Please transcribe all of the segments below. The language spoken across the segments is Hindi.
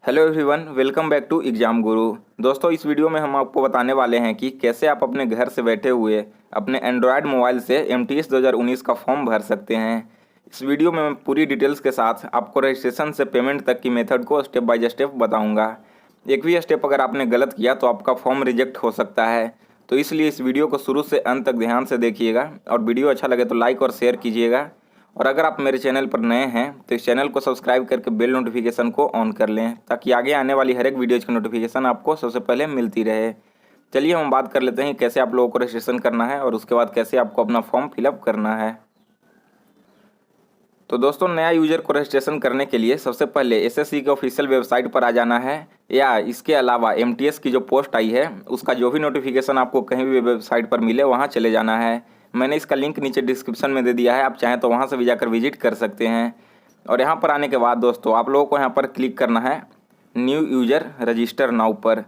Hello everyone, welcome back to exam Guru. दोस्तों, इस वीडियो में हम आपको बताने वाले हैं कि कैसे आप अपने घर से बैठे हुए अपने एंड्रॉयड मोबाइल से MTS 2019 का फॉर्म भर सकते हैं। इस वीडियो में मैं पूरी डिटेल्स के साथ आपको रजिस्ट्रेशन से पेमेंट तक की मेथड को स्टेप बाय स्टेप बताऊंगा। एक भी स्टेप अगर आपने गलत किया तो आपका फॉर्म रिजेक्ट हो सकता है, तो इसलिए इस वीडियो को शुरू से अंत तक ध्यान से देखिएगा और वीडियो अच्छा लगे तो लाइक और शेयर कीजिएगा। और अगर आप मेरे चैनल पर नए हैं तो इस चैनल को सब्सक्राइब करके बेल नोटिफिकेशन को ऑन कर लें, ताकि आगे आने वाली हर एक वीडियोज़ की नोटिफिकेशन आपको सबसे पहले मिलती रहे। चलिए हम बात कर लेते हैं कैसे आप लोगों को रजिस्ट्रेशन करना है और उसके बाद कैसे आपको अपना फॉर्म फिलअप करना है। तो दोस्तों, नया यूजर को रजिस्ट्रेशन करने के लिए सबसे पहले SSC के ऑफिशियल वेबसाइट पर आ जाना है, या इसके अलावा MTS की जो पोस्ट आई है उसका जो भी नोटिफिकेशन आपको कहीं भी वेबसाइट पर मिले वहाँ चले जाना है। मैंने इसका लिंक नीचे डिस्क्रिप्शन में दे दिया है, आप चाहें तो वहाँ से भी जाकर विजिट कर सकते हैं। और यहाँ पर आने के बाद दोस्तों आप लोगों को यहाँ पर क्लिक करना है न्यू यूजर रजिस्टर नाउ पर।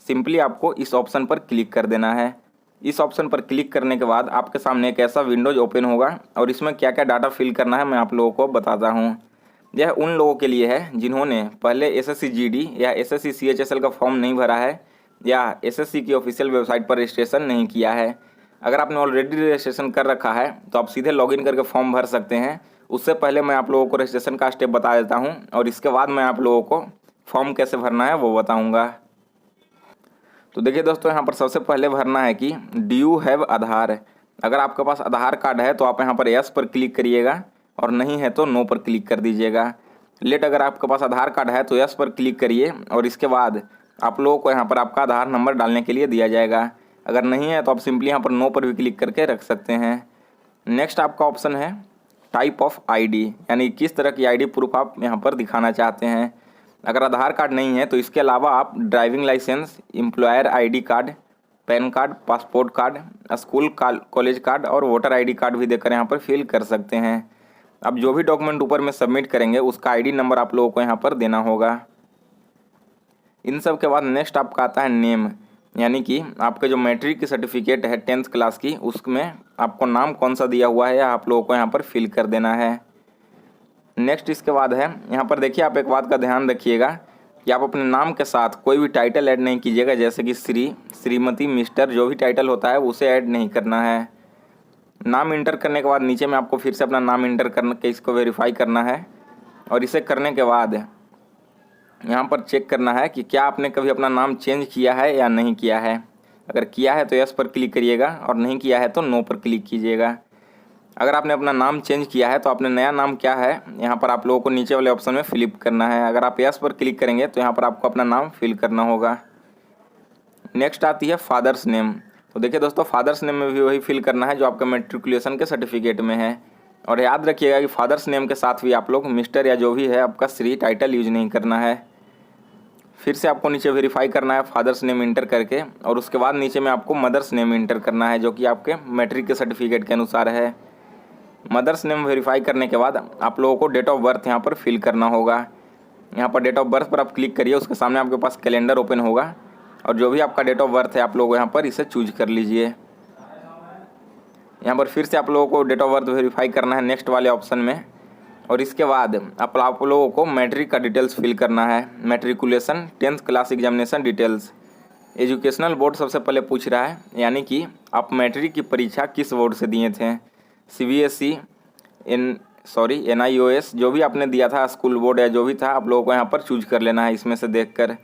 सिंपली आपको इस ऑप्शन पर क्लिक कर देना है। इस ऑप्शन पर क्लिक करने के बाद आपके सामने एक ऐसा विंडोज ओपन होगा और इसमें क्या क्या डाटा फिल करना है मैं आप लोगों को बताता हूँ। यह उन लोगों के लिए है जिन्होंने पहले SSC GD या SSC CHSL का फॉर्म नहीं भरा है या SSC की ऑफिशियल वेबसाइट पर रजिस्ट्रेशन नहीं किया है। अगर आपने ऑलरेडी रजिस्ट्रेशन कर रखा है तो आप सीधे लॉगिन करके फॉर्म भर सकते हैं। उससे पहले मैं आप लोगों को रजिस्ट्रेशन का स्टेप बता देता हूँ और इसके बाद मैं आप लोगों को फॉर्म कैसे भरना है वो बताऊँगा। तो देखिए दोस्तों, यहाँ पर सबसे पहले भरना है कि डू यू हैव आधार। अगर आपके पास आधार कार्ड है तो आप यहाँ पर यस पर क्लिक करिएगा और नहीं है तो नो पर क्लिक कर दीजिएगा। लेट अगर आपके पास आधार कार्ड है तो यस पर क्लिक करिए और इसके बाद आप लोगों को यहाँ पर आपका आधार नंबर डालने के लिए दिया जाएगा। अगर नहीं है तो आप सिंपली यहाँ पर नो पर भी क्लिक करके रख सकते हैं। नेक्स्ट आपका ऑप्शन है टाइप ऑफ ID, यानी किस तरह की ID प्रूफ आप यहाँ पर दिखाना चाहते हैं। अगर आधार कार्ड नहीं है तो इसके अलावा आप driving licence, employer ID card, PAN card, passport card, school college card और वोटर ID कार्ड भी देकर यहाँ पर फिल कर सकते हैं। अब जो भी डॉक्यूमेंट ऊपर में सबमिट करेंगे उसका ID नंबर आप लोगों को यहाँ पर देना होगा। इन सब के बाद नेक्स्ट आपका आता है नेम, यानी कि आपके जो मैट्रिक की सर्टिफिकेट है 10th क्लास की उसमें आपको नाम कौन सा दिया हुआ है या आप लोगों को यहाँ पर फिल कर देना है। नेक्स्ट इसके बाद है यहाँ पर देखिए, आप एक बात का ध्यान रखिएगा कि आप अपने नाम के साथ कोई भी टाइटल ऐड नहीं कीजिएगा, जैसे कि श्री, श्रीमती, मिस्टर, जो भी टाइटल होता है उसे ऐड नहीं करना है। नाम इंटर करने के बाद नीचे में आपको फिर से अपना नाम इंटर करके इसको वेरीफाई करना है और इसे करने के बाद यहाँ पर चेक करना है कि क्या आपने कभी अपना नाम चेंज किया है या नहीं किया है। अगर किया है तो यस पर क्लिक करिएगा और नहीं किया है तो नो पर क्लिक कीजिएगा। अगर आपने अपना नाम चेंज किया है तो आपने नया नाम क्या है यहाँ पर आप लोगों को नीचे वाले ऑप्शन में फिलिप करना है। अगर आप यस पर क्लिक करेंगे तो यहाँ पर आपको अपना नाम फिल करना होगा। नेक्स्ट आती है फादर्स नेम। तो देखिए दोस्तों, फादर्स नेम में भी वही फिल करना है जो आपका मेट्रिकुलेशन के सर्टिफिकेट में है। और याद रखिएगा कि फादर्स नेम के साथ भी आप लोग मिस्टर या जो भी है आपका श्री टाइटल यूज नहीं करना है। फिर से आपको नीचे वेरीफाई करना है फादर्स नेम इंटर करके और उसके बाद नीचे में आपको मदर्स नेम इंटर करना है जो कि आपके मैट्रिक के सर्टिफिकेट के अनुसार है। मदर्स नेम वेरीफाई करने के बाद आप लोगों को डेट ऑफ बर्थ यहाँ पर फिल करना होगा। यहाँ पर डेट ऑफ बर्थ पर आप क्लिक करिए, उसके सामने आपके पास कैलेंडर ओपन होगा और जो भी आपका डेट ऑफ बर्थ है आप लोग यहाँ पर इसे चूज कर लीजिए। यहाँ पर फिर से आप लोगों को डेट ऑफ बर्थ वेरीफाई करना है नेक्स्ट वाले ऑप्शन में और इसके बाद आप लोगों को मैट्रिक का डिटेल्स फिल करना है। Matriculation 10th class examination details. Educational board सबसे पहले पूछ रहा है, यानी कि आप मैट्रिक की परीक्षा किस बोर्ड से दिए थे। CBSE, NIOS, जो भी आपने दिया था, स्कूल बोर्ड या जो भी था, आप लोगों को यहाँ पर चूज कर लेना है इसमें से देखकर।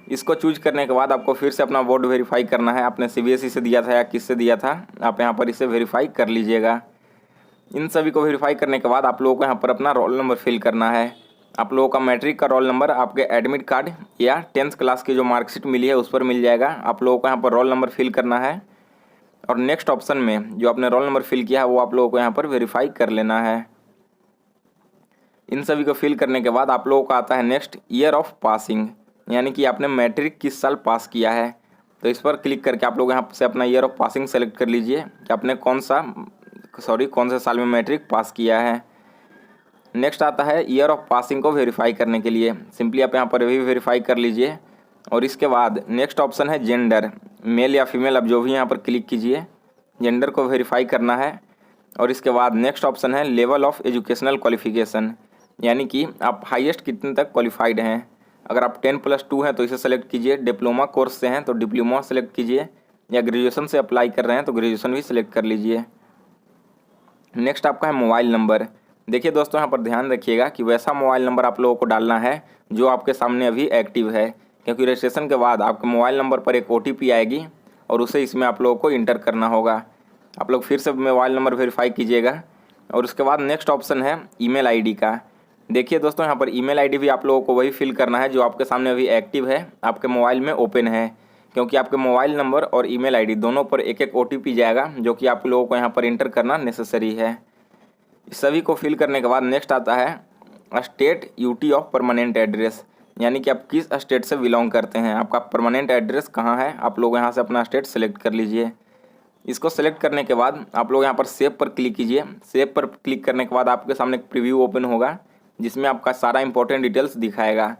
इसको चूज करने के बाद आपको फिर से अपना बोर्ड वेरीफाई करना है, आपने CBSE से दिया था या किस से दिया था, आप यहाँ पर इसे वेरीफाई कर लीजिएगा। इन सभी को वेरीफाई करने के बाद आप लोगों को यहाँ पर अपना रोल नंबर फिल करना है। आप लोगों का मैट्रिक का रोल नंबर आपके एडमिट कार्ड या 10th क्लास की जो मार्कशीट मिली है उस पर मिल जाएगा। आप लोगों को यहाँ पर रोल नंबर फिल करना है और नेक्स्ट ऑप्शन में जो आपने रोल नंबर फिल किया है वो आप लोगों को यहाँ पर वेरीफाई कर लेना है। इन सभी को फिल करने के बाद आप लोगों का आता है नेक्स्ट ईयर ऑफ पासिंग, यानी कि आपने मैट्रिक किस साल पास किया है। तो इस पर क्लिक करके आप लोग यहाँ से अपना ईयर ऑफ पासिंग सेलेक्ट कर लीजिए कि आपने कौन से साल में मैट्रिक पास किया है। नेक्स्ट आता है ईयर ऑफ पासिंग को वेरीफाई करने के लिए, सिंपली आप यहाँ पर भी वेरीफाई कर लीजिए और इसके बाद नेक्स्ट ऑप्शन है जेंडर, मेल या फीमेल, आप जो भी यहाँ पर क्लिक कीजिए, जेंडर को वेरीफाई करना है। और इसके बाद नेक्स्ट ऑप्शन है लेवल ऑफ एजुकेशनल क्वालिफिकेशन, यानी कि आप हाईएस्ट कितने तक क्वालिफाइड हैं। अगर आप 10+2 हैं तो इसे सेलेक्ट कीजिए, डिप्लोमा कोर्स से हैं तो डिप्लोमा सेलेक्ट कीजिए, या ग्रेजुएशन से अप्लाई कर रहे हैं तो ग्रेजुएशन भी सिलेक्ट कर लीजिए। नेक्स्ट आपका है मोबाइल नंबर। देखिए दोस्तों, यहाँ पर ध्यान रखिएगा कि वैसा मोबाइल नंबर आप लोगों को डालना है जो आपके सामने अभी एक्टिव है, क्योंकि रजिस्ट्रेशन के बाद आपके मोबाइल नंबर पर एक OTP आएगी और उसे इसमें आप लोगों को इंटर करना होगा। आप लोग फिर से मोबाइल नंबर वेरीफाई कीजिएगा। और उसके बाद नेक्स्ट ऑप्शन है ईमेल आईडी का। देखिए दोस्तों, यहाँ पर ईमेल आईडी भी आप लोगों को वही फिल करना है जो आपके सामने अभी एक्टिव है, आपके मोबाइल में ओपन है, क्योंकि आपके मोबाइल नंबर और ईमेल आईडी दोनों पर एक एक OTP जाएगा जो कि आप लोगों को यहाँ पर इंटर करना नेसेसरी है। इस सभी को फिल करने के बाद नेक्स्ट आता है state UT of permanent address, यानी कि आप किस स्टेट से बिलोंग करते हैं, आपका परमानेंट एड्रेस कहाँ है। आप लोग यहाँ से अपना स्टेट सेलेक्ट कर लीजिए। इसको सेलेक्ट करने के बाद आप लोग यहाँ पर सेव पर क्लिक कीजिए। सेव पर क्लिक करने के बाद आपके सामने एक प्रीव्यू ओपन होगा जिसमें आपका सारा इंपॉर्टेंट डिटेल्स दिखाएगा।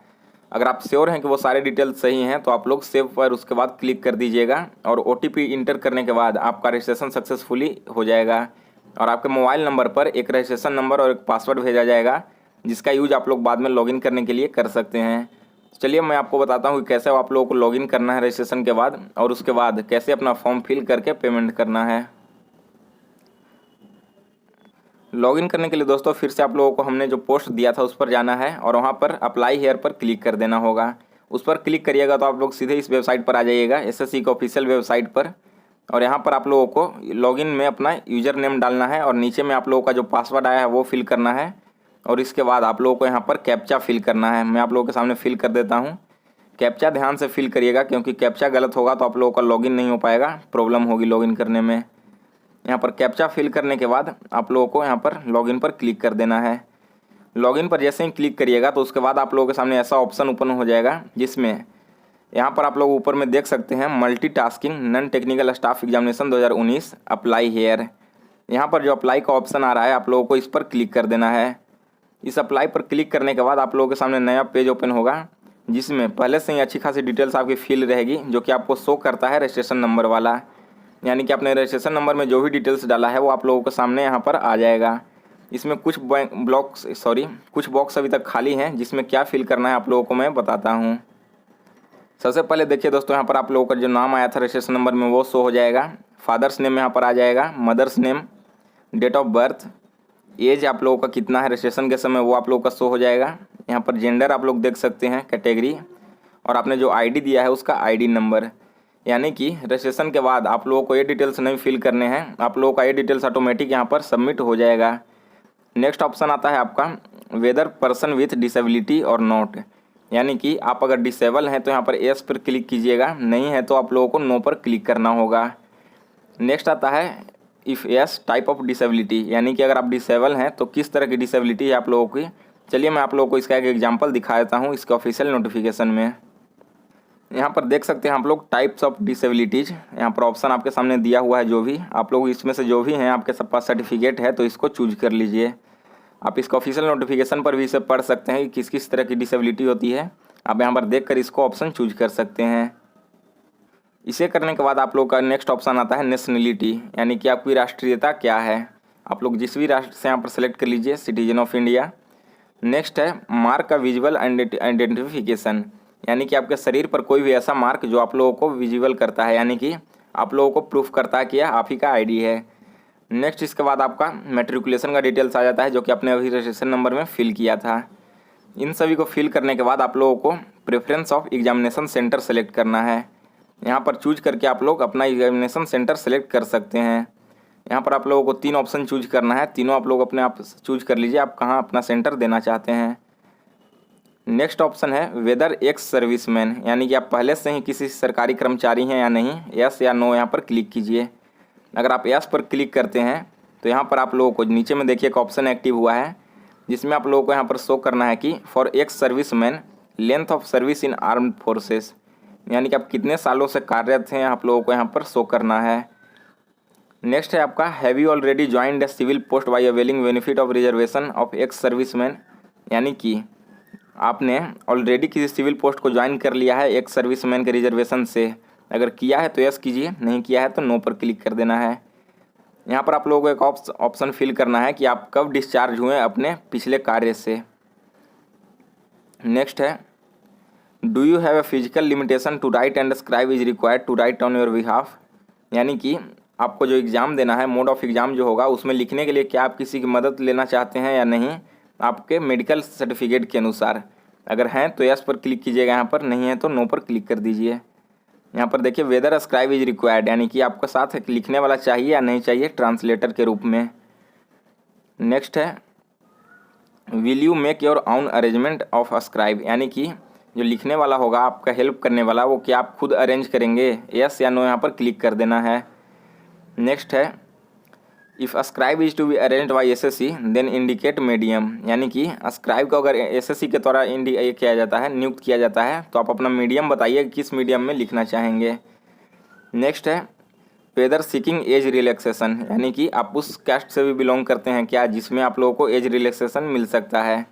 अगर आप श्योर हैं कि वो सारे डिटेल्स सही हैं तो आप लोग सेव पर उसके बाद क्लिक कर दीजिएगा और OTP इंटर करने के बाद आपका रजिस्ट्रेशन सक्सेसफुली हो जाएगा और आपके मोबाइल नंबर पर एक रजिस्ट्रेशन नंबर और एक पासवर्ड भेजा जाएगा जिसका यूज आप लोग बाद में लॉगिन करने के लिए कर सकते हैं। चलिए मैं आपको बताता हूँ कि कैसे आप लोगों को लॉगिन करना है रजिस्ट्रेशन के बाद और उसके बाद कैसे अपना फॉर्म फिल करके पेमेंट करना है। लॉगिन करने के लिए दोस्तों फिर से आप लोगों को हमने जो पोस्ट दिया था उस पर जाना है और वहाँ पर अप्लाई हेयर पर क्लिक कर देना होगा। उस पर क्लिक करिएगा तो आप लोग सीधे इस वेबसाइट पर आ जाइएगा, SSC की ऑफिशियल वेबसाइट पर। और यहाँ पर आप लोगों को लॉगिन में अपना यूज़र नेम डालना है और नीचे में आप लोगों का जो पासवर्ड आया है वो फिल करना है और इसके बाद आप लोगों को यहाँ पर कैप्चा फिल करना है। मैं आप लोगों के सामने फिल कर देता हूँ। कैप्चा ध्यान से फिल करिएगा क्योंकि कैप्चा गलत होगा तो आप लोगों का लॉगिन नहीं हो पाएगा, प्रॉब्लम होगी लॉगिन करने में। यहाँ पर कैप्चा फिल करने के बाद आप लोगों को यहाँ पर लॉगिन पर क्लिक कर देना है। लॉगिन पर जैसे ही क्लिक करिएगा तो उसके बाद आप लोगों के सामने ऐसा ऑप्शन ओपन हो जाएगा जिसमें यहाँ पर आप लोग ऊपर में देख सकते हैं multitasking non technical staff examination 2019 apply hair. यहाँ पर जो अप्लाई का ऑप्शन आ रहा है आप लोगों को इस पर क्लिक कर देना है। इस अप्लाई पर क्लिक करने के बाद आप लोगों के सामने नया पेज ओपन होगा जिसमें पहले से ही अच्छी खासी डिटेल्स आपकी फिल रहेगी जो कि आपको शो करता है रजिस्ट्रेशन नंबर वाला, यानी कि आपने रजिस्ट्रेशन नंबर में जो भी डिटेल्स डाला है वो आप लोगों के सामने यहाँ पर आ जाएगा। इसमें कुछ बॉक्स अभी तक खाली हैं जिसमें क्या फिल करना है आप लोगों को मैं बताता हूँ। सबसे पहले देखिए दोस्तों, यहाँ पर आप लोगों का जो नाम आया था रजिस्ट्रेशन नंबर में वो शो हो जाएगा। फादर्स नेम यहाँ पर आ जाएगा, mother's name, date of birth, age आप लोगों का कितना है रजिस्ट्रेशन के समय वो आप लोगों का शो हो जाएगा। यहाँ पर जेंडर आप लोग देख सकते हैं, कैटेगरी, और आपने जो ID दिया है उसका ID नंबर। यानी कि रजिस्ट्रेशन के बाद आप लोगों को ये डिटेल्स नहीं फिल करने हैं, आप लोगों का ये डिटेल्स ऑटोमेटिक यहाँ पर सबमिट हो जाएगा। नेक्स्ट ऑप्शन आता है आपका वेदर पर्सन विथ डिसेबिलिटी और नॉट, यानी कि आप अगर डिसेबल हैं तो यहाँ पर एस पर क्लिक कीजिएगा, नहीं है तो आप लोगों को नो पर क्लिक करना होगा। नेक्स्ट आता है if yes type of disability, यानी कि अगर आप डिसेबल हैं तो किस तरह की डिसेबिलिटी है आप लोगों की। चलिए मैं आप लोगों को इसका एक एग्जांपल दिखा देता हूँ इसके ऑफिशियल नोटिफिकेशन में। यहाँ पर देख सकते हैं आप लोग टाइप्स ऑफ डिसेबिलिटीज़, यहाँ पर ऑप्शन आपके सामने दिया हुआ है। जो भी आप लोग इसमें से जो भी हैं आपके सब पास सर्टिफिकेट है तो इसको चूज कर लीजिए। आप इसका ऑफिशियल नोटिफिकेशन पर भी इसे पढ़ सकते हैं कि किस किस तरह की डिसेबिलिटी होती है। आप यहाँ पर देख कर इसको ऑप्शन चूज कर सकते हैं। इसे करने के बाद आप लोग का नेक्स्ट ऑप्शन आता है नेशनलिटी, यानी कि आपकी राष्ट्रीयता क्या है। आप लोग जिस भी राष्ट्र से यहाँ पर सेलेक्ट कर लीजिए, सिटीजन ऑफ इंडिया। नेक्स्ट है मार्क का विजुअल आइडेंटिफिकेशन, यानी कि आपके शरीर पर कोई भी ऐसा मार्क जो आप लोगों को विजुअल करता है, यानी कि आप लोगों को प्रूफ करता है कि यह आप ही का ID है। नेक्स्ट इसके बाद आपका मैट्रिकुलेशन का डिटेल्स आ जाता है जो कि आपने अभी रजिस्ट्रेशन नंबर में फिल किया था। इन सभी को फिल करने के बाद आप लोगों को preference of examination centre select करना है। यहाँ पर चूज करके आप लोग अपना एग्जामिनेशन सेंटर सेलेक्ट कर सकते हैं। यहाँ पर आप लोगों को 3 ऑप्शन चूज करना है, तीनों आप लोग अपने आप चूज कर लीजिए आप कहाँ अपना सेंटर देना चाहते हैं। नेक्स्ट ऑप्शन है वेदर एक्स सर्विसमैन, यानी कि आप पहले से ही किसी सरकारी कर्मचारी हैं या नहीं, यस या नो यहाँ पर क्लिक कीजिए। अगर आप यस पर क्लिक करते हैं तो यहाँ पर आप लोगों को नीचे में देखिए एक ऑप्शन एक्टिव हुआ है जिसमें आप लोगों को यहाँ पर शो करना है कि for ex serviceman length of service in armed forces, यानी कि आप कितने सालों से कार्यरत हैं आप लोगों को यहाँ पर शो करना है। नेक्स्ट है आपका have you already joined the civil post by availing benefit of reservation of ex serviceman, यानी कि आपने ऑलरेडी किसी सिविल पोस्ट को ज्वाइन कर लिया है एक्स सर्विसमैन के रिजर्वेशन से। अगर किया है तो यस कीजिए, नहीं किया है तो नो पर क्लिक कर देना है। यहाँ पर आप लोगों को एक ऑप्शन फिल करना है कि आप कब डिस्चार्ज हुए अपने पिछले कार्य से। नेक्स्ट है do you have a physical limitation to write and scribe is required to write on your behalf, यानी कि आपको जो एग्ज़ाम देना है, मोड ऑफ एग्ज़ाम जो होगा, उसमें लिखने के लिए क्या आप किसी की मदद लेना चाहते हैं या नहीं, आपके मेडिकल सर्टिफिकेट के अनुसार। अगर हैं तो यस पर क्लिक कीजिएगा, यहाँ पर नहीं है तो नो पर क्लिक कर दीजिए। यहाँ पर देखिए वेदर स्क्राइब इज रिक्वायर्ड, यानी कि आपको साथ लिखने वाला चाहिए या नहीं चाहिए ट्रांसलेटर के रूप में। नेक्स्ट है will you make your own arrangement of scribe, यानी कि जो लिखने वाला होगा आपका हेल्प करने वाला, वो क्या आप खुद अरेंज करेंगे, यस या नो यहाँ पर क्लिक कर देना है। नेक्स्ट है if scribe is to be arranged by SSC then indicate medium, यानी कि स्क्राइब को अगर एसएससी के द्वारा किया जाता है, नियुक्त किया जाता है, तो आप अपना मीडियम बताइए किस मीडियम में लिखना चाहेंगे। नेक्स्ट है वेदर सीकिंग एज रिलैक्सेशन, यानी कि आप उस कास्ट से भी बिलोंग करते हैं क्या जिसमें आप लोगों को एज रिलैक्सेशन मिल सकता है।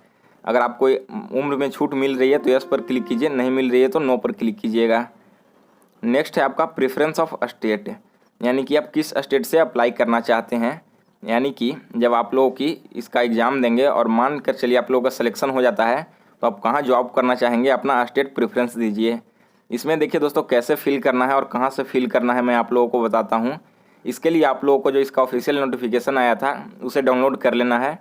अगर आपको उम्र में छूट मिल रही है तो यस पर क्लिक कीजिए, नहीं मिल रही है तो नो पर क्लिक कीजिएगा। नेक्स्ट है आपका प्रेफरेंस ऑफ स्टेट, यानी कि आप किस स्टेट से अप्लाई करना चाहते हैं, यानी कि जब आप लोगों की इसका एग्ज़ाम देंगे और मान कर चलिए आप लोगों का सिलेक्शन हो जाता है तो आप कहाँ जॉब करना चाहेंगे, अपना स्टेट प्रेफरेंस दीजिए। इसमें देखिए दोस्तों कैसे फिल करना है और कहाँ से फिल करना है मैं आप लोगों को बताता हूँ। इसके लिए आप लोगों को जो इसका ऑफिशियल नोटिफिकेशन आया था उसे डाउनलोड कर लेना है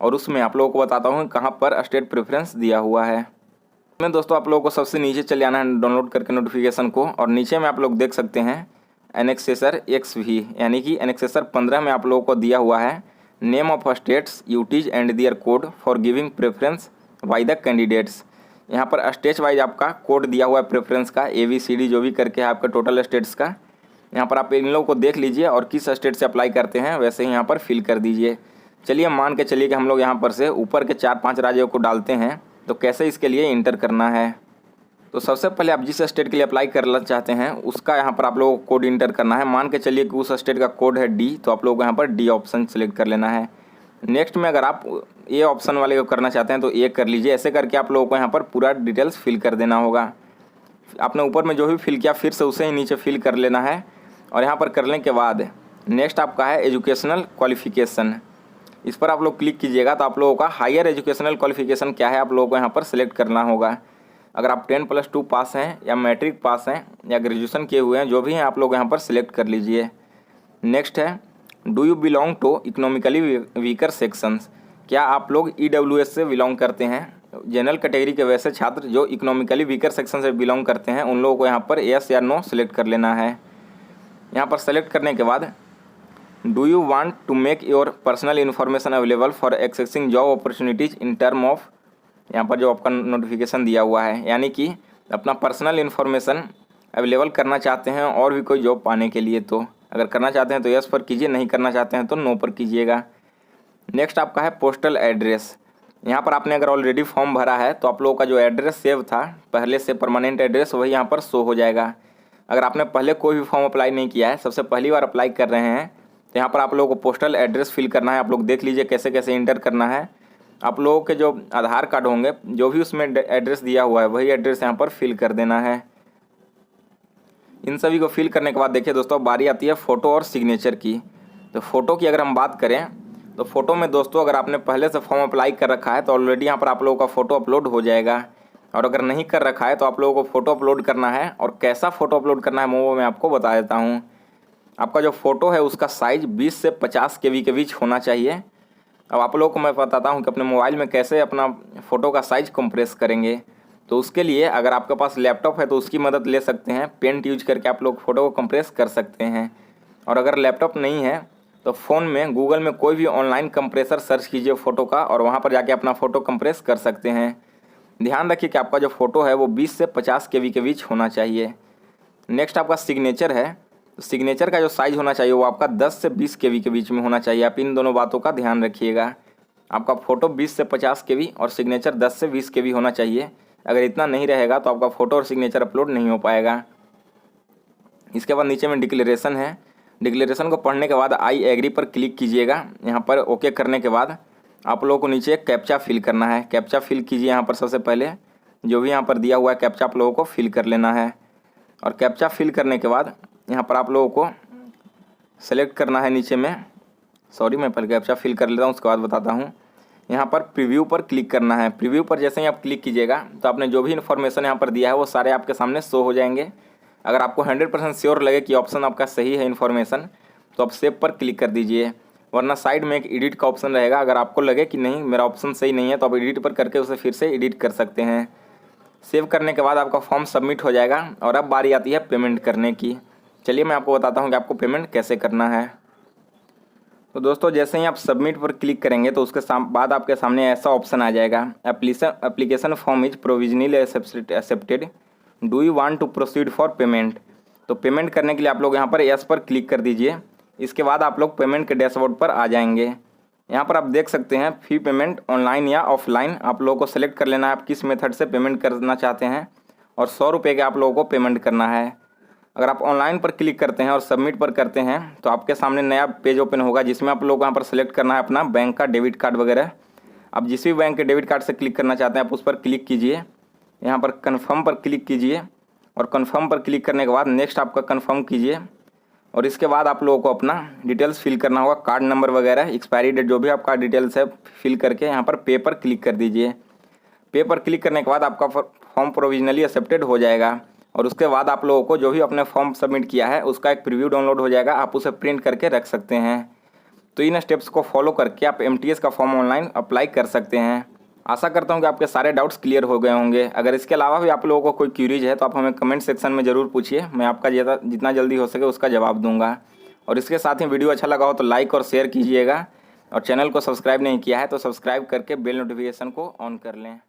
और उसमें आप लोगों को बताता हूँ कहाँ पर स्टेट प्रेफरेंस दिया हुआ है। इसमें दोस्तों आप लोगों को सबसे नीचे चले आना है डाउनलोड करके नोटिफिकेशन को, और नीचे में आप लोग देख सकते हैं एनेक्सेसर XV, यानी कि एनेक्सेसर 15 में आप लोगों को दिया हुआ है name of states UTs and their code for giving preference by the candidates. यहाँ पर स्टेट वाइज आपका कोड दिया हुआ है प्रेफरेंस का, ABCD जो भी करके है आपका टोटल स्टेट्स का। यहाँ पर आप इन लोगों को देख लीजिए और किस स्टेट से अप्लाई करते हैं वैसे ही यहाँ पर फिल कर दीजिए। चलिए मान के चलिए कि हम लोग यहाँ पर से ऊपर के 4-5 राज्यों को डालते हैं, तो कैसे इसके लिए इंटर करना है। तो सबसे पहले आप जिस स्टेट के लिए अप्लाई करना चाहते हैं उसका यहाँ पर आप लोगों को कोड इंटर करना है। मान के चलिए कि उस स्टेट का कोड है D, तो आप लोगों को यहाँ पर D ऑप्शन सेलेक्ट कर लेना है। नेक्स्ट में अगर आप A ऑप्शन वाले को करना चाहते हैं तो A कर लीजिए। ऐसे करके आप लोगों को यहाँ पर पूरा डिटेल्स फिल कर देना होगा। आपने ऊपर में जो भी फिल किया फिर से उसे ही नीचे फिल कर लेना है। और यहाँ पर करने के बाद नेक्स्ट आपका है एजुकेशनल क्वालिफिकेशन, इस पर आप लोग क्लिक कीजिएगा तो आप लोगों का हायर एजुकेशनल क्वालिफिकेशन क्या है आप लोगों को यहाँ पर सेलेक्ट करना होगा। अगर आप 10+2 पास हैं या मैट्रिक पास हैं या ग्रेजुएशन किए हुए हैं, जो भी हैं आप लोग यहाँ पर सिलेक्ट कर लीजिए। नेक्स्ट है do you belong to economically weaker sections, क्या आप लोग EWS से बिलोंग करते हैं। जनरल कैटेगरी के वैसे छात्र जो इकोनॉमिकली वीकर सेक्शन से बिलोंग करते हैं उन लोगों को यहाँ पर यस या नो सेलेक्ट कर लेना है। यहाँ पर सेलेक्ट करने के बाद do you want to make your personal information available for accessing job opportunities in term of, यहाँ पर जो आपका नोटिफिकेशन दिया हुआ है, यानी कि अपना पर्सनल इन्फॉर्मेशन अवेलेबल करना चाहते हैं और भी कोई जॉब पाने के लिए। तो अगर करना चाहते हैं तो यस पर कीजिए, नहीं करना चाहते हैं तो नो पर कीजिएगा। नेक्स्ट आपका है पोस्टल एड्रेस, यहाँ पर आपने अगर ऑलरेडी फॉर्म भरा है तो आप लोगों का जो एड्रेस सेव था पहले से परमानेंट एड्रेस वही यहाँ पर शो हो जाएगा। अगर आपने पहले कोई भी फॉर्म अप्लाई नहीं किया है, सबसे पहली बार अप्लाई कर रहे हैं, तो यहाँ पर आप लोगों को पोस्टल एड्रेस फिल करना है। आप लोग देख लीजिए कैसे कैसे इंटर करना है। आप लोगों के जो आधार कार्ड होंगे जो भी उसमें एड्रेस दिया हुआ है वही एड्रेस यहाँ पर फिल कर देना है। इन सभी को फिल करने के बाद देखिए दोस्तों बारी आती है फ़ोटो और सिग्नेचर की। तो फ़ोटो की अगर हम बात करें तो फ़ोटो में दोस्तों अगर आपने पहले से फॉर्म अप्लाई कर रखा है तो ऑलरेडी यहाँ पर आप लोगों का फ़ोटो अपलोड हो जाएगा, और अगर नहीं कर रखा है तो आप लोगों को फ़ोटो अपलोड करना है। और कैसा फ़ोटो अपलोड करना है वो मैं आपको बता देता हूँ। आपका जो फ़ोटो है उसका साइज़ 20 से 50 KB के बीच होना चाहिए। अब आप लोगों को मैं बताता हूँ कि अपने मोबाइल में कैसे अपना फ़ोटो का साइज़ कंप्रेस करेंगे। तो उसके लिए अगर आपके पास लैपटॉप है तो उसकी मदद ले सकते हैं, पेंट यूज करके आप लोग फ़ोटो को कंप्रेस कर सकते हैं। और अगर लैपटॉप नहीं है तो फ़ोन में गूगल में कोई भी ऑनलाइन कंप्रेसर सर्च कीजिए फ़ोटो का, और वहाँ पर जाके अपना फ़ोटो कंप्रेस कर सकते हैं। ध्यान रखिए कि आपका जो फ़ोटो है वो 20 से 50 KB के बीच होना चाहिए। नेक्स्ट आपका सिग्नेचर है, तो सिग्नेचर का जो साइज़ होना चाहिए वो आपका 10 से 20 KB के बीच में होना चाहिए। आप इन दोनों बातों का ध्यान रखिएगा। आपका फ़ोटो 20 से 50 KB और सिग्नेचर 10 से 20 KB होना चाहिए। अगर इतना नहीं रहेगा तो आपका फ़ोटो और सिग्नेचर अपलोड नहीं हो पाएगा। इसके बाद नीचे में डिक्लेरेशन है। डिक्लेरेशन को पढ़ने के बाद आई एग्री पर क्लिक कीजिएगा। यहाँ पर ओके करने के बाद आप लोगों को नीचे एक कैप्चा फिल करना है। कैप्चा फिल कीजिए। यहाँ पर सबसे पहले जो भी यहाँ पर दिया हुआ है कैप्चा आप लोगों को फिल कर लेना है। और कैप्चा फिल करने के बाद यहाँ पर आप लोगों को सेलेक्ट करना है नीचे में, सॉरी मैं पहले कैप्चा फिल कर लेता हूँ उसके बाद बताता हूँ। यहाँ पर प्रीव्यू पर क्लिक करना है। प्रीव्यू पर जैसे ही आप क्लिक कीजिएगा तो आपने जो भी इन्फॉर्मेशन यहाँ पर दिया है वो सारे आपके सामने शो हो जाएंगे। अगर आपको 100% श्योर लगे कि ऑप्शन आपका सही है इन्फॉर्मेशन, तो आप सेव पर क्लिक कर दीजिए, वरना साइड में एक एडिट का ऑप्शन रहेगा। अगर आपको लगे कि नहीं मेरा ऑप्शन सही नहीं है तो आप एडिट पर करके उसे फिर से एडिट कर सकते हैं। सेव करने के बाद आपका फॉर्म सबमिट हो जाएगा और अब बारी आती है पेमेंट करने की। चलिए मैं आपको बताता हूँ कि आपको पेमेंट कैसे करना है। तो दोस्तों जैसे ही आप सबमिट पर क्लिक करेंगे तो उसके बाद आपके सामने ऐसा ऑप्शन आ जाएगा, application form is provisionally accepted, do you want to proceed for payment. तो पेमेंट करने के लिए आप लोग यहाँ पर यस पर क्लिक कर दीजिए। इसके बाद आप लोग पेमेंट के डैशबोर्ड पर आ जाएंगे। यहाँ पर आप देख सकते हैं फी पेमेंट ऑनलाइन या ऑफलाइन, आप लोगों को सेलेक्ट कर लेना है आप किस मेथड से पेमेंट करना चाहते हैं, और 100 रुपये के आप लोगों को पेमेंट करना है। अगर आप ऑनलाइन पर क्लिक करते हैं और सबमिट पर करते हैं तो आपके सामने नया पेज ओपन होगा जिसमें आप लोग यहाँ पर सेलेक्ट करना है अपना बैंक का डेबिट कार्ड वगैरह। आप जिस भी बैंक के डेबिट कार्ड से क्लिक करना चाहते हैं आप उस पर क्लिक कीजिए, यहाँ पर कन्फर्म पर क्लिक कीजिए और कन्फर्म पर क्लिक करने के बाद नेक्स्ट आपका कन्फर्म कीजिए। और इसके बाद आप लोगों को अपना डिटेल्स फिल करना होगा, कार्ड नंबर वगैरह, एक्सपायरी डेट, जो भी आपका डिटेल्स है फिल करके यहाँ पर पे पर क्लिक कर दीजिए। पे पर क्लिक करने के बाद आपका फॉर्म प्रोविजनली एक्सेप्टेड हो जाएगा और उसके बाद आप लोगों को जो भी अपने फॉर्म सबमिट किया है उसका एक प्रीव्यू डाउनलोड हो जाएगा, आप उसे प्रिंट करके रख सकते हैं। तो इन स्टेप्स को फॉलो करके आप MTS का फॉर्म ऑनलाइन अप्लाई कर सकते हैं। आशा करता हूं कि आपके सारे डाउट्स क्लियर हो गए होंगे। अगर इसके अलावा भी आप लोगों को कोई क्यूरीज है तो आप हमें कमेंट सेक्शन में ज़रूर पूछिए, मैं आपका जितना जल्दी हो सके उसका जवाब दूंगा। और इसके साथ ही वीडियो अच्छा लगा हो तो लाइक और शेयर कीजिएगा, और चैनल को सब्सक्राइब नहीं किया है तो सब्सक्राइब करके बेल नोटिफिकेशन को ऑन कर लें।